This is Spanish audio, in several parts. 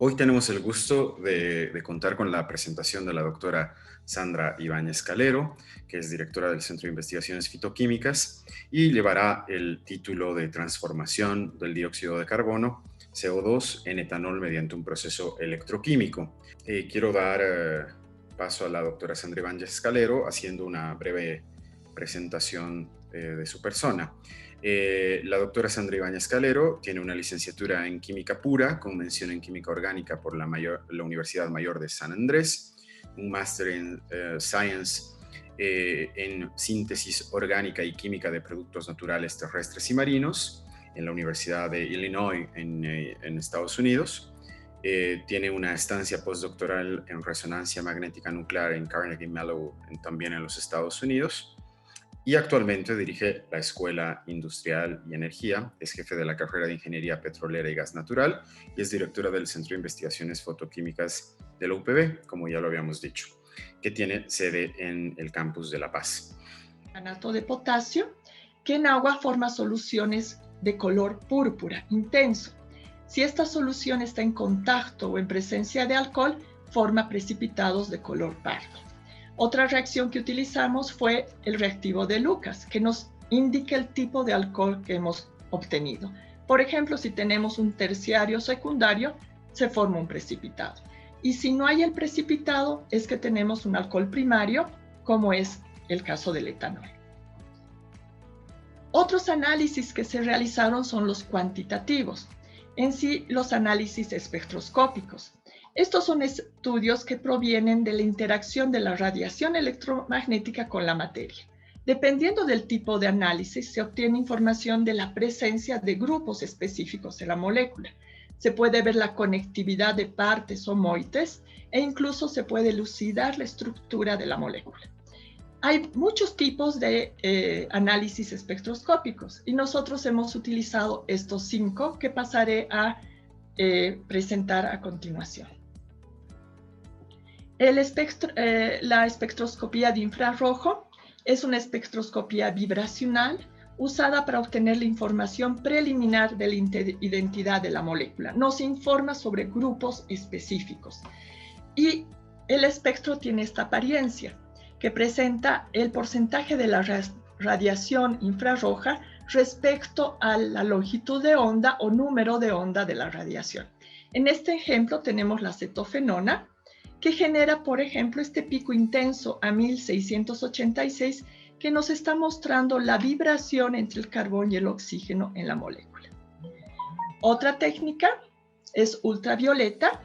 Hoy tenemos el gusto de contar con la presentación de la doctora Sandra Ibáñez Calero, que es directora del Centro de Investigaciones Fitoquímicas y llevará el título de transformación del dióxido de carbono, CO2, en etanol mediante un proceso electroquímico. Quiero dar paso a la doctora Sandra Ibáñez Calero haciendo una breve presentación de su persona. La doctora Sandra Ibáñez Calero tiene una licenciatura en Química Pura con mención en Química Orgánica por la Universidad Mayor de San Andrés, un máster en Science en Síntesis Orgánica y Química de Productos Naturales Terrestres y Marinos en la Universidad de Illinois en Estados Unidos. Tiene una estancia postdoctoral en Resonancia Magnética Nuclear en Carnegie Mellon, también en los Estados Unidos. Y actualmente dirige la Escuela Industrial y Energía, es jefe de la carrera de Ingeniería Petrolera y Gas Natural y es directora del Centro de Investigaciones Fotoquímicas de la UPB, como ya lo habíamos dicho, que tiene sede en el campus de La Paz. Carbonato de potasio, que en agua forma soluciones de color púrpura intenso. Si esta solución está en contacto o en presencia de alcohol, forma precipitados de color pardo. Otra reacción que utilizamos fue el reactivo de Lucas, que nos indica el tipo de alcohol que hemos obtenido. Por ejemplo, si tenemos un terciario secundario, se forma un precipitado. Y si no hay el precipitado, es que tenemos un alcohol primario, como es el caso del etanol. Otros análisis que se realizaron son los cuantitativos, en sí los análisis espectroscópicos. Estos son estudios que provienen de la interacción de la radiación electromagnética con la materia. Dependiendo del tipo de análisis, se obtiene información de la presencia de grupos específicos en la molécula. Se puede ver la conectividad de partes o moieties e incluso se puede elucidar la estructura de la molécula. Hay muchos tipos de análisis espectroscópicos y nosotros hemos utilizado estos 5 que pasaré a presentar a continuación. La espectroscopía de infrarrojo es una espectroscopía vibracional usada para obtener la información preliminar de la identidad de la molécula. Nos informa sobre grupos específicos. Y el espectro tiene esta apariencia, que presenta el porcentaje de la radiación infrarroja respecto a la longitud de onda o número de onda de la radiación. En este ejemplo tenemos la cetofenona, que genera, por ejemplo, este pico intenso a 1686, que nos está mostrando la vibración entre el carbón y el oxígeno en la molécula. Otra técnica es ultravioleta,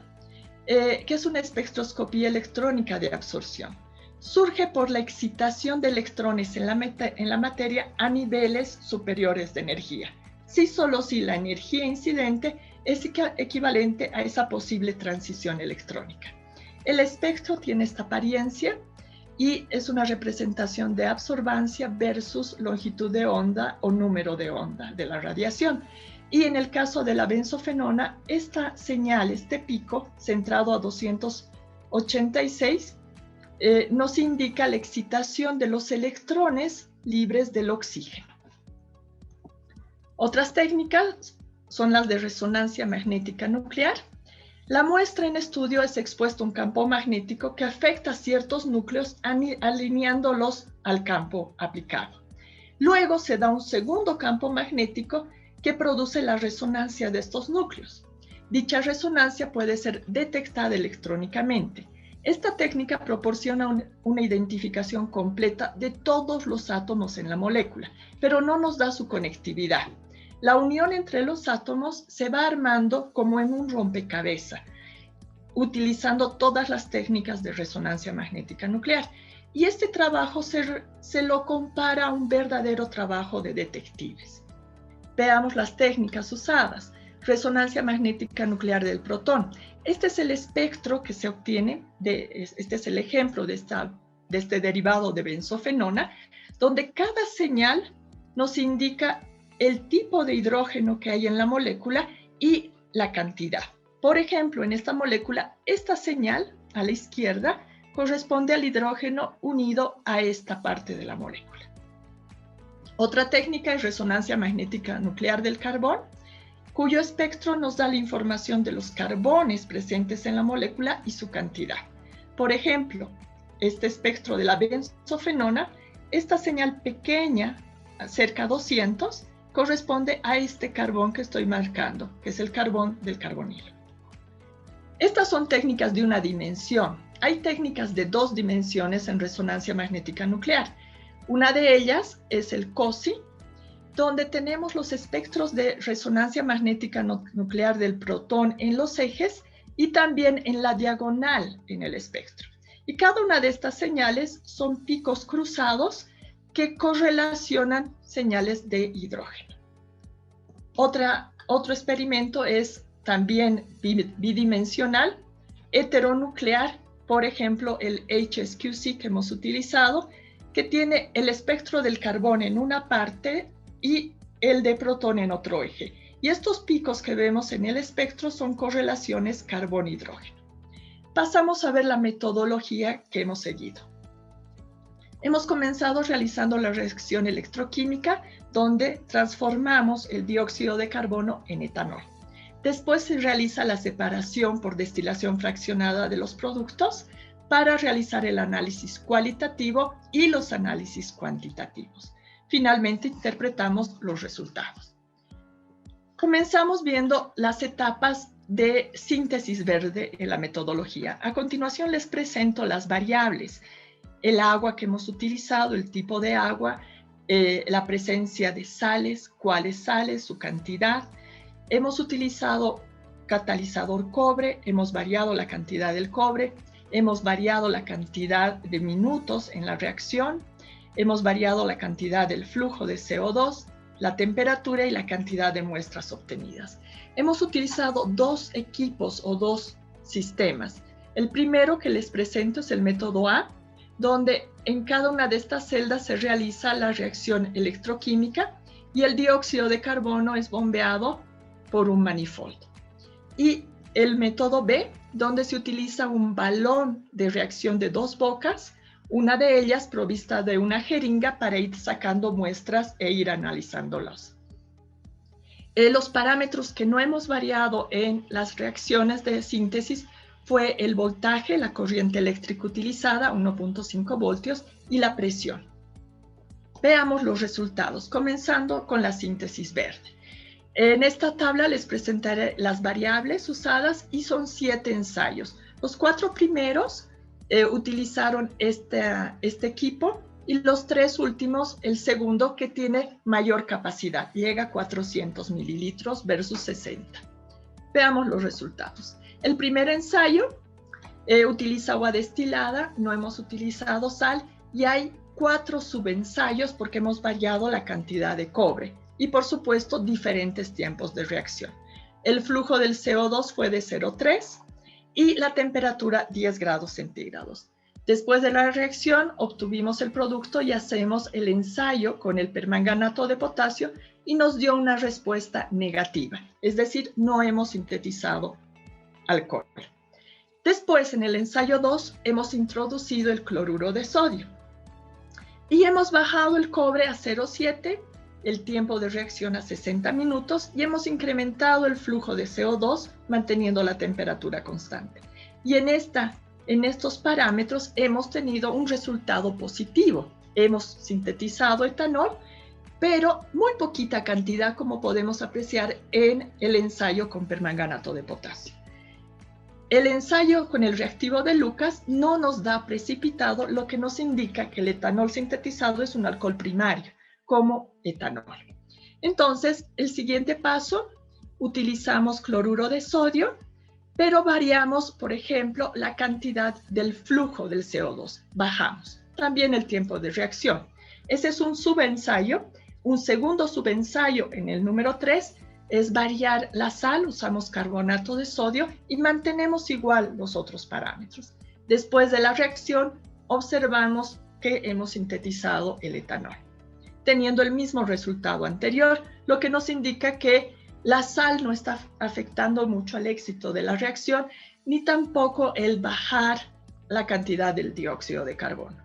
que es una espectroscopía electrónica de absorción. Surge por la excitación de electrones en la materia a niveles superiores de energía. Solo si la energía incidente es equivalente a esa posible transición electrónica. El espectro tiene esta apariencia y es una representación de absorbancia versus longitud de onda o número de onda de la radiación. Y en el caso de la benzofenona, esta señal, este pico centrado a 286, nos indica la excitación de los electrones libres del oxígeno. Otras técnicas son las de resonancia magnética nuclear. La muestra en estudio es expuesta a un campo magnético que afecta a ciertos núcleos alineándolos al campo aplicado. Luego se da un segundo campo magnético que produce la resonancia de estos núcleos. Dicha resonancia puede ser detectada electrónicamente. Esta técnica proporciona una identificación completa de todos los átomos en la molécula, pero no nos da su conectividad. La unión entre los átomos se va armando como en un rompecabezas, utilizando todas las técnicas de resonancia magnética nuclear. Y este trabajo se lo compara a un verdadero trabajo de detectives. Veamos las técnicas usadas. Resonancia magnética nuclear del protón. Este es el espectro que se obtiene, este es el ejemplo de este derivado de benzofenona, donde cada señal nos indica el tipo de hidrógeno que hay en la molécula y la cantidad. Por ejemplo, en esta molécula, esta señal a la izquierda corresponde al hidrógeno unido a esta parte de la molécula. Otra técnica es resonancia magnética nuclear del carbón. cuyo espectro nos da la información de los carbones presentes en la molécula y su cantidad. Por ejemplo, este espectro de la benzofenona, esta señal pequeña, cerca a 200, corresponde a este carbón que estoy marcando, que es el carbón del carbonilo. Estas son técnicas de una dimensión. Hay técnicas de 2 dimensiones en resonancia magnética nuclear. Una de ellas es el COSI, donde tenemos los espectros de resonancia magnética nuclear del protón en los ejes y también en la diagonal en el espectro. Y cada una de estas señales son picos cruzados que correlacionan señales de hidrógeno. Otro experimento es también bidimensional, heteronuclear, por ejemplo, el HSQC que hemos utilizado, que tiene el espectro del carbón en una parte y el de protón en otro eje. Y estos picos que vemos en el espectro son correlaciones carbón-hidrógeno. Pasamos a ver la metodología que hemos seguido. Hemos comenzado realizando la reacción electroquímica, donde transformamos el dióxido de carbono en etanol. Después se realiza la separación por destilación fraccionada de los productos para realizar el análisis cualitativo y los análisis cuantitativos. Finalmente, interpretamos los resultados. Comenzamos viendo las etapas de síntesis verde en la metodología. A continuación les presento las variables, el agua que hemos utilizado, el tipo de agua, la presencia de sales, cuáles sales, su cantidad. Hemos utilizado catalizador cobre, hemos variado la cantidad del cobre, hemos variado la cantidad de minutos en la reacción, hemos variado la cantidad del flujo de CO2, la temperatura y la cantidad de muestras obtenidas. Hemos utilizado 2 equipos o 2 sistemas. El primero que les presento es el método A, donde en cada una de estas celdas se realiza la reacción electroquímica y el dióxido de carbono es bombeado por un manifold. Y el método B, donde se utiliza un balón de reacción de 2 bocas, una de ellas provista de una jeringa para ir sacando muestras e ir analizándolas. Los parámetros que no hemos variado en las reacciones de síntesis fue el voltaje, la corriente eléctrica utilizada, 1.5 voltios, y la presión. Veamos los resultados, comenzando con la síntesis verde. En esta tabla les presentaré las variables usadas y son 7 ensayos. Los 4 primeros utilizaron este equipo y los 3 últimos, el segundo que tiene mayor capacidad, llega a 400 mililitros versus 60. Veamos los resultados. El primer ensayo utiliza agua destilada, no hemos utilizado sal y hay 4 subensayos porque hemos variado la cantidad de cobre y por supuesto diferentes tiempos de reacción. El flujo del CO2 fue de 0,3 y la temperatura 10 grados centígrados. Después de la reacción obtuvimos el producto y hacemos el ensayo con el permanganato de potasio y nos dio una respuesta negativa, es decir, no hemos sintetizado alcohol. Después, en el ensayo 2, hemos introducido el cloruro de sodio y hemos bajado el cobre a 0,7, el tiempo de reacción a 60 minutos y hemos incrementado el flujo de CO2 manteniendo la temperatura constante. Y en estos parámetros hemos tenido un resultado positivo. Hemos sintetizado etanol, pero muy poquita cantidad como podemos apreciar en el ensayo con permanganato de potasio. El ensayo con el reactivo de Lucas no nos da precipitado, lo que nos indica que el etanol sintetizado es un alcohol primario, como etanol. Entonces, el siguiente paso, utilizamos cloruro de sodio, pero variamos, por ejemplo, la cantidad del flujo del CO2. Bajamos. También el tiempo de reacción. Ese es un subensayo. Un segundo subensayo en el número 3 es variar la sal, usamos carbonato de sodio y mantenemos igual los otros parámetros. Después de la reacción, observamos que hemos sintetizado el etanol, teniendo el mismo resultado anterior, lo que nos indica que la sal no está afectando mucho al éxito de la reacción, ni tampoco el bajar la cantidad del dióxido de carbono.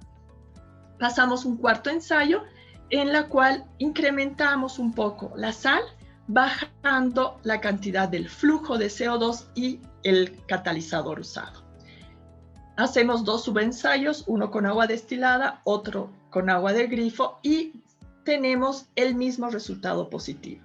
Pasamos un cuarto ensayo en la cual incrementamos un poco la sal, bajando la cantidad del flujo de CO2 y el catalizador usado. Hacemos 2 subensayos, uno con agua destilada, otro con agua del grifo, y tenemos el mismo resultado positivo,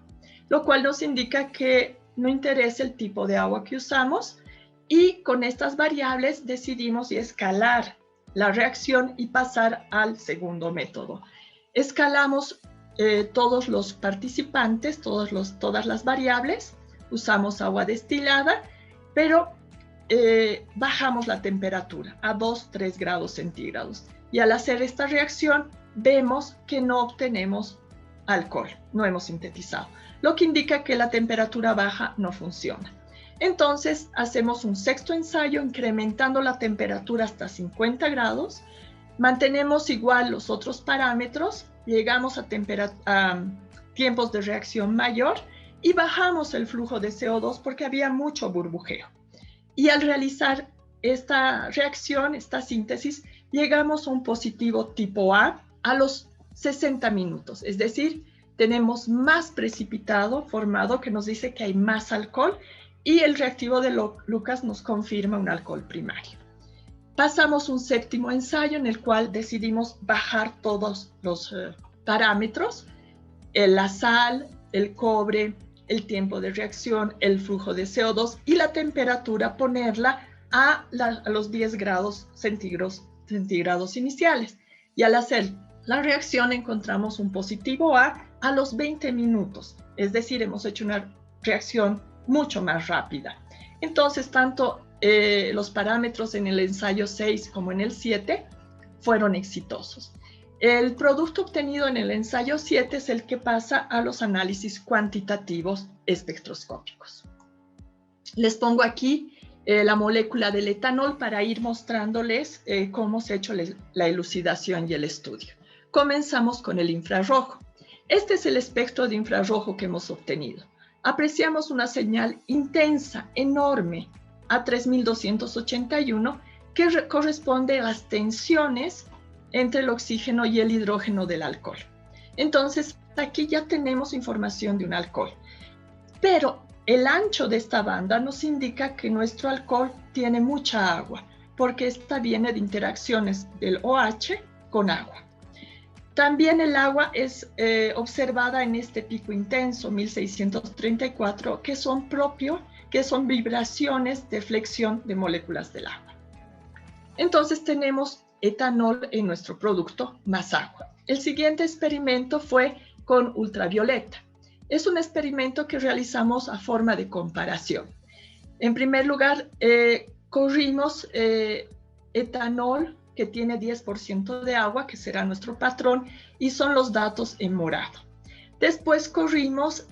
lo cual nos indica que no interesa el tipo de agua que usamos, y con estas variables decidimos escalar la reacción y pasar al segundo método. Escalamos todos los participantes, todas las variables, usamos agua destilada, pero bajamos la temperatura a 2-3 grados centígrados. Y al hacer esta reacción, vemos que no obtenemos alcohol, no hemos sintetizado, lo que indica que la temperatura baja no funciona. Entonces, hacemos un sexto ensayo incrementando la temperatura hasta 50 grados, mantenemos igual los otros parámetros, llegamos a tiempos de reacción mayor y bajamos el flujo de CO2 porque había mucho burbujeo. Y al realizar esta reacción, esta síntesis, llegamos a un positivo tipo A los 60 minutos. Es decir, tenemos más precipitado formado que nos dice que hay más alcohol, y el reactivo de Lucas nos confirma un alcohol primario. Pasamos un séptimo ensayo en el cual decidimos bajar todos los parámetros, la sal, el cobre, el tiempo de reacción, el flujo de CO2 y la temperatura, ponerla a los 10 grados centígrados iniciales. Y al hacer la reacción encontramos un positivo A los 20 minutos. Es decir, hemos hecho una reacción mucho más rápida. Entonces, tanto los parámetros en el ensayo 6 como en el 7 fueron exitosos. El producto obtenido en el ensayo 7 es el que pasa a los análisis cuantitativos espectroscópicos. Les pongo aquí la molécula del etanol para ir mostrándoles cómo se ha hecho la elucidación y el estudio. Comenzamos con el infrarrojo. Este es el espectro de infrarrojo que hemos obtenido. Apreciamos una señal intensa, enorme, a 3281, que corresponde a las tensiones entre el oxígeno y el hidrógeno del alcohol. Entonces, aquí ya tenemos información de un alcohol. Pero el ancho de esta banda nos indica que nuestro alcohol tiene mucha agua, porque esta viene de interacciones del OH con agua. También el agua es observada en este pico intenso, 1634, que son vibraciones de flexión de moléculas del agua. Entonces tenemos etanol en nuestro producto más agua. El siguiente experimento fue con ultravioleta. Es un experimento que realizamos a forma de comparación. En primer lugar, corrimos etanol que tiene 10% de agua, que será nuestro patrón, y son los datos en morado. Después corrimos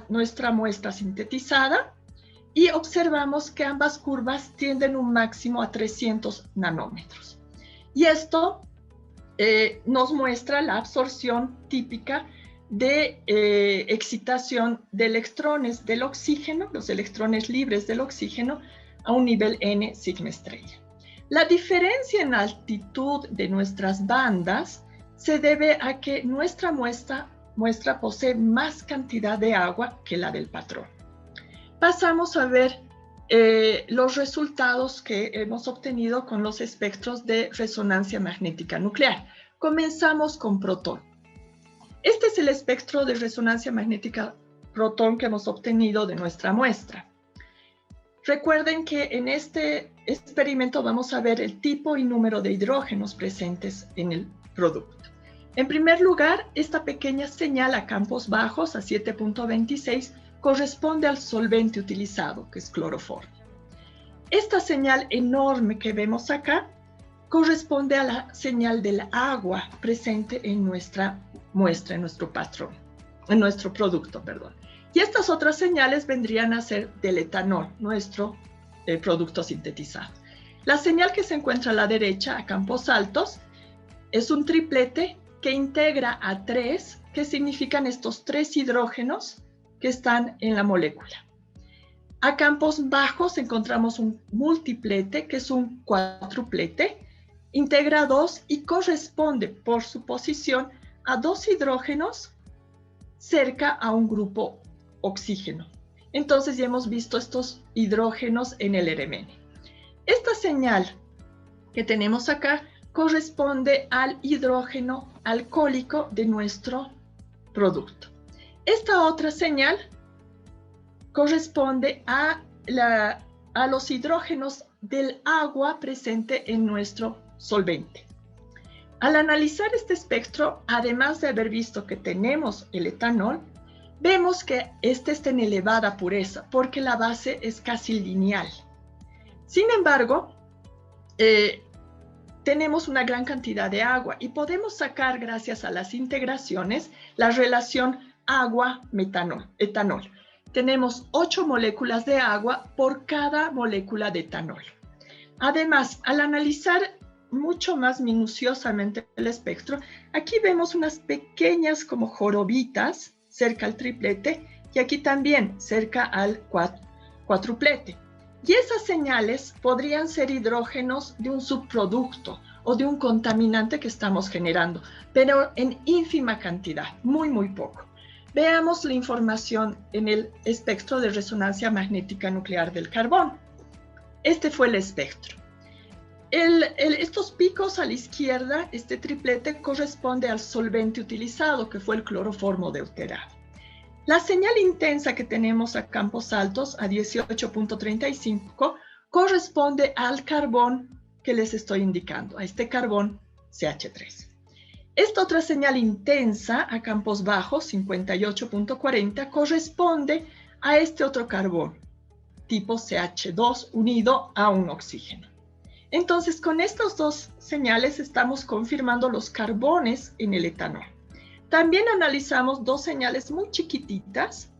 nuestra muestra sintetizada y observamos que ambas curvas tienden un máximo a 300 nanómetros. Y esto nos muestra la absorción típica de excitación de electrones del oxígeno, los electrones libres del oxígeno, a un nivel n sigma estrella. La diferencia en altitud de nuestras bandas se debe a que nuestra muestra posee más cantidad de agua que la del patrón. Pasamos a ver los resultados que hemos obtenido con los espectros de resonancia magnética nuclear. Comenzamos con protón. Este es el espectro de resonancia magnética protón que hemos obtenido de nuestra muestra. Recuerden que en este experimento vamos a ver el tipo y número de hidrógenos presentes en el producto. En primer lugar, esta pequeña señal a campos bajos, a 7.26, corresponde al solvente utilizado, que es cloroformo. Esta señal enorme que vemos acá corresponde a la señal del agua presente en nuestra muestra, en nuestro patrón, en nuestro producto, perdón. Y estas otras señales vendrían a ser del etanol, nuestro producto sintetizado. La señal que se encuentra a la derecha, a campos altos, es un triplete que integra a 3, que significan estos 3 hidrógenos que están en la molécula. A campos bajos encontramos un multiplete, que es un cuádruplete, integra 2 y corresponde por su posición a 2 hidrógenos cerca a un grupo oxígeno. Entonces ya hemos visto estos hidrógenos en el RMN. Esta señal que tenemos acá corresponde al hidrógeno alcohólico de nuestro producto. Esta otra señal corresponde a los hidrógenos del agua presente en nuestro solvente. Al analizar este espectro, además de haber visto que tenemos el etanol, vemos que este está en elevada pureza porque la base es casi lineal. Sin embargo, tenemos una gran cantidad de agua y podemos sacar, gracias a las integraciones, la relación agua-etanol. Tenemos 8 moléculas de agua por cada molécula de etanol. Además, al analizar mucho más minuciosamente el espectro, aquí vemos unas pequeñas como jorobitas cerca al triplete y aquí también cerca al cuatruplete. Y esas señales podrían ser hidrógenos de un subproducto o de un contaminante que estamos generando, pero en ínfima cantidad, muy, muy poco. Veamos la información en el espectro de resonancia magnética nuclear del carbón. Este fue el espectro. Estos picos a la izquierda, este triplete corresponde al solvente utilizado, que fue el cloroformo deuterado. La señal intensa que tenemos a campos altos, a 18.35, corresponde al carbón que les estoy indicando, a este carbón CH3. Esta otra señal intensa a campos bajos, 58.40, corresponde a este otro carbón, tipo CH2 unido a un oxígeno. Entonces, con estas dos señales estamos confirmando los carbones en el etanol. También analizamos dos señales muy chiquititas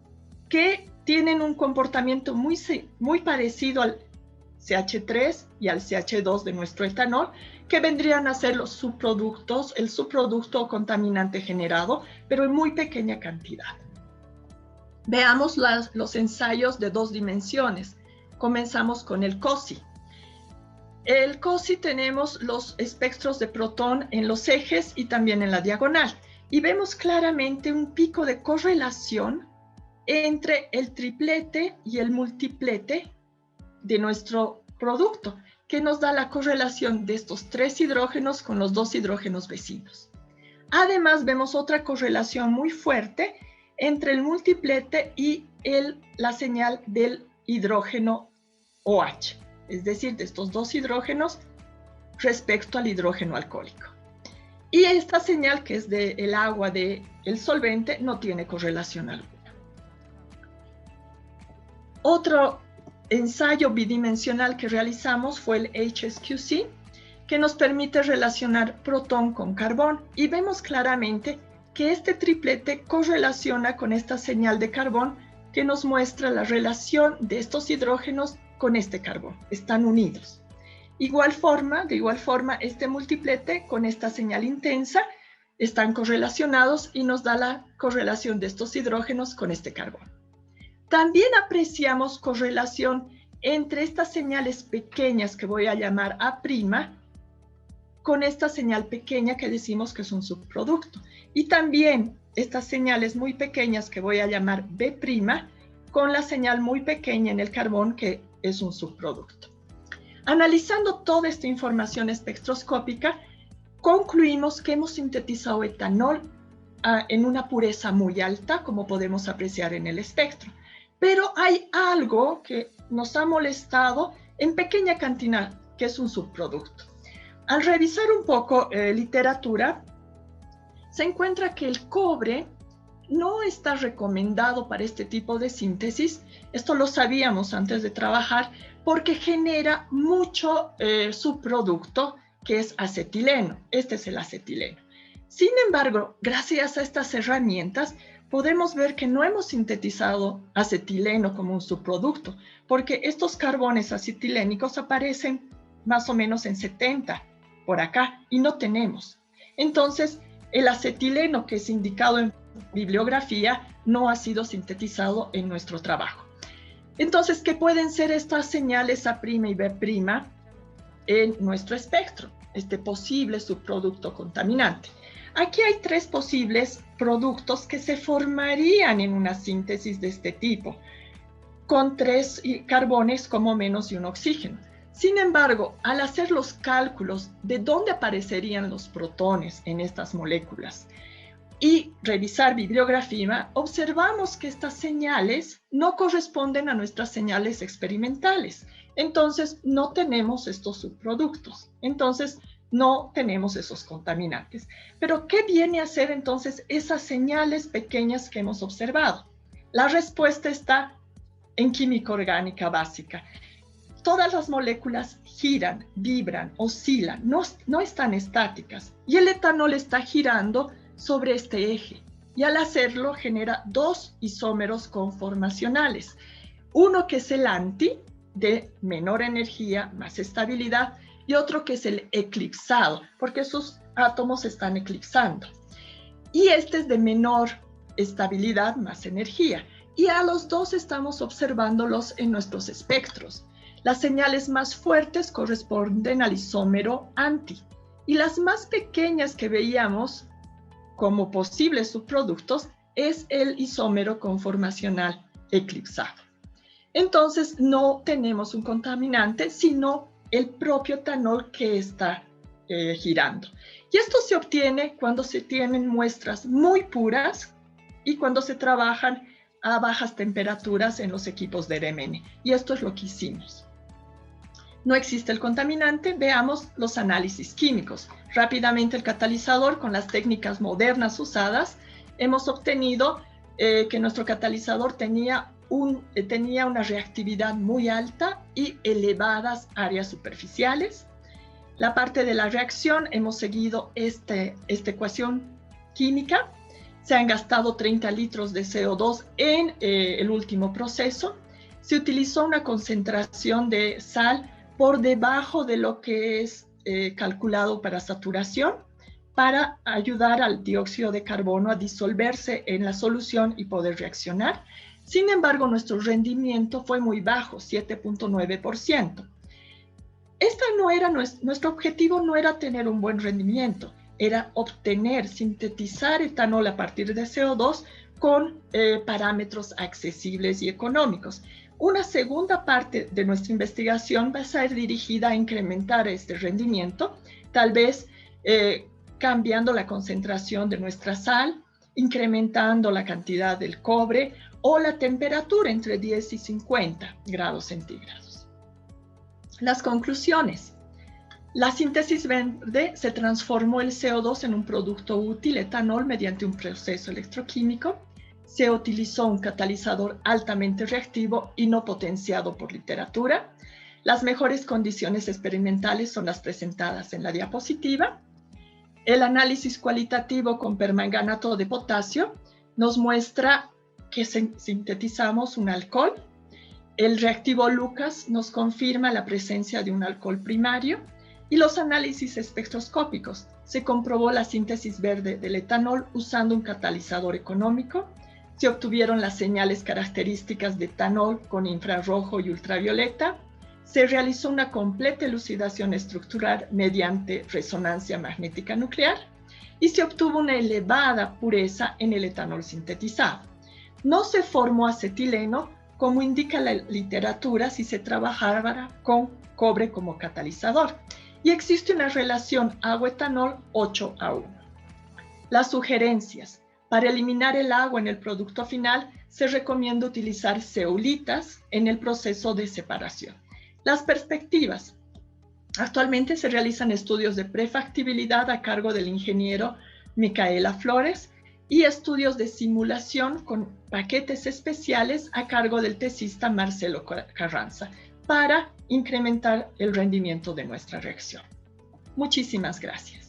que tienen un comportamiento muy parecido al CH3 y al CH2 de nuestro etanol, que vendrían a ser los subproductos, el subproducto contaminante generado, pero en muy pequeña cantidad. Veamos los ensayos de 2 dimensiones. Comenzamos con el COSI. El COSI tenemos los espectros de protón en los ejes y también en la diagonal. Y vemos claramente un pico de correlación entre el triplete y el multiplete de nuestro producto, que nos da la correlación de estos 3 hidrógenos con los 2 hidrógenos vecinos. Además, vemos otra correlación muy fuerte entre el multiplete y la señal del hidrógeno OH, es decir, de estos 2 hidrógenos respecto al hidrógeno alcohólico. Y esta señal, que es del agua del solvente, no tiene correlación alguna. Otro ensayo bidimensional que realizamos fue el HSQC, que nos permite relacionar protón con carbón. Y vemos claramente que este triplete correlaciona con esta señal de carbón que nos muestra la relación de estos hidrógenos con este carbón. Están unidos. De igual forma, este multiplete con esta señal intensa están correlacionados y nos da la correlación de estos hidrógenos con este carbón. También apreciamos correlación entre estas señales pequeñas que voy a llamar A' con esta señal pequeña que decimos que es un subproducto. Y también estas señales muy pequeñas que voy a llamar B' con la señal muy pequeña en el carbón que es un subproducto. Analizando toda esta información espectroscópica, concluimos que hemos sintetizado etanol en una pureza muy alta, como podemos apreciar en el espectro. Pero hay algo que nos ha molestado en pequeña cantidad, que es un subproducto. Al revisar un poco literatura, se encuentra que el cobre no está recomendado para este tipo de síntesis. Esto lo sabíamos antes de trabajar, porque genera mucho subproducto que es acetileno. Este es el acetileno. Sin embargo, gracias a estas herramientas, podemos ver que no hemos sintetizado acetileno como un subproducto, porque estos carbones acetilénicos aparecen más o menos en 70 por acá y no tenemos. Entonces, el acetileno que es indicado en bibliografía no ha sido sintetizado en nuestro trabajo. Entonces, ¿qué pueden ser estas señales A' y B' en nuestro espectro? Este posible subproducto contaminante. Aquí hay 3 posibles productos que se formarían en una síntesis de este tipo, con 3 carbones como menos y un oxígeno. Sin embargo, al hacer los cálculos de dónde aparecerían los protones en estas moléculas y revisar bibliografía, observamos que estas señales no corresponden a nuestras señales experimentales. Entonces, no tenemos estos subproductos. Entonces, no tenemos esos contaminantes. Pero, ¿qué viene a ser entonces esas señales pequeñas que hemos observado? La respuesta está en química orgánica básica. Todas las moléculas giran, vibran, oscilan, no están estáticas. Y el etanol está girando sobre este eje. Y al hacerlo genera 2 isómeros conformacionales. Uno que es el anti, de menor energía, más estabilidad, y otro que es el eclipsado, porque sus átomos están eclipsando. Y este es de menor estabilidad, más energía. Y a los 2 estamos observándolos en nuestros espectros. Las señales más fuertes corresponden al isómero anti. Y las más pequeñas que veíamos como posibles subproductos es el isómero conformacional eclipsado. Entonces no tenemos un contaminante, sino el propio etanol que está girando. Y esto se obtiene cuando se tienen muestras muy puras y cuando se trabajan a bajas temperaturas en los equipos de RMN. Y esto es lo que hicimos. No existe el contaminante, veamos los análisis químicos. Rápidamente el catalizador, con las técnicas modernas usadas, hemos obtenido que nuestro catalizador tenía una reactividad muy alta y elevadas áreas superficiales. La parte de la reacción, hemos seguido esta ecuación química. Se han gastado 30 litros de CO2 en el último proceso. Se utilizó una concentración de sal por debajo de lo que es calculado para saturación, para ayudar al dióxido de carbono a disolverse en la solución y poder reaccionar. Sin embargo, nuestro rendimiento fue muy bajo, 7.9%. Nuestro objetivo no era tener un buen rendimiento, era sintetizar etanol a partir de CO2 con parámetros accesibles y económicos. Una segunda parte de nuestra investigación va a ser dirigida a incrementar este rendimiento, tal vez cambiando la concentración de nuestra sal, incrementando la cantidad del cobre o la temperatura entre 10 y 50 grados centígrados. Las conclusiones. La síntesis verde se transformó el CO2 en un producto útil, etanol, mediante un proceso electroquímico. Se utilizó un catalizador altamente reactivo y no potenciado por literatura. Las mejores condiciones experimentales son las presentadas en la diapositiva. El análisis cualitativo con permanganato de potasio nos muestra que sintetizamos un alcohol. El reactivo Lucas nos confirma la presencia de un alcohol primario. Y los análisis espectroscópicos. Se comprobó la síntesis verde del etanol usando un catalizador económico. Se obtuvieron las señales características de etanol con infrarrojo y ultravioleta. Se realizó una completa elucidación estructural mediante resonancia magnética nuclear y se obtuvo una elevada pureza en el etanol sintetizado. No se formó acetileno, como indica la literatura si se trabajara con cobre como catalizador. Y existe una relación agua-etanol 8:1. Las sugerencias. Para eliminar el agua en el producto final, se recomienda utilizar zeolitas en el proceso de separación. Las perspectivas. Actualmente se realizan estudios de prefactibilidad a cargo del ingeniero Micaela Flores y estudios de simulación con paquetes especiales a cargo del tesista Marcelo Carranza para incrementar el rendimiento de nuestra reacción. Muchísimas gracias.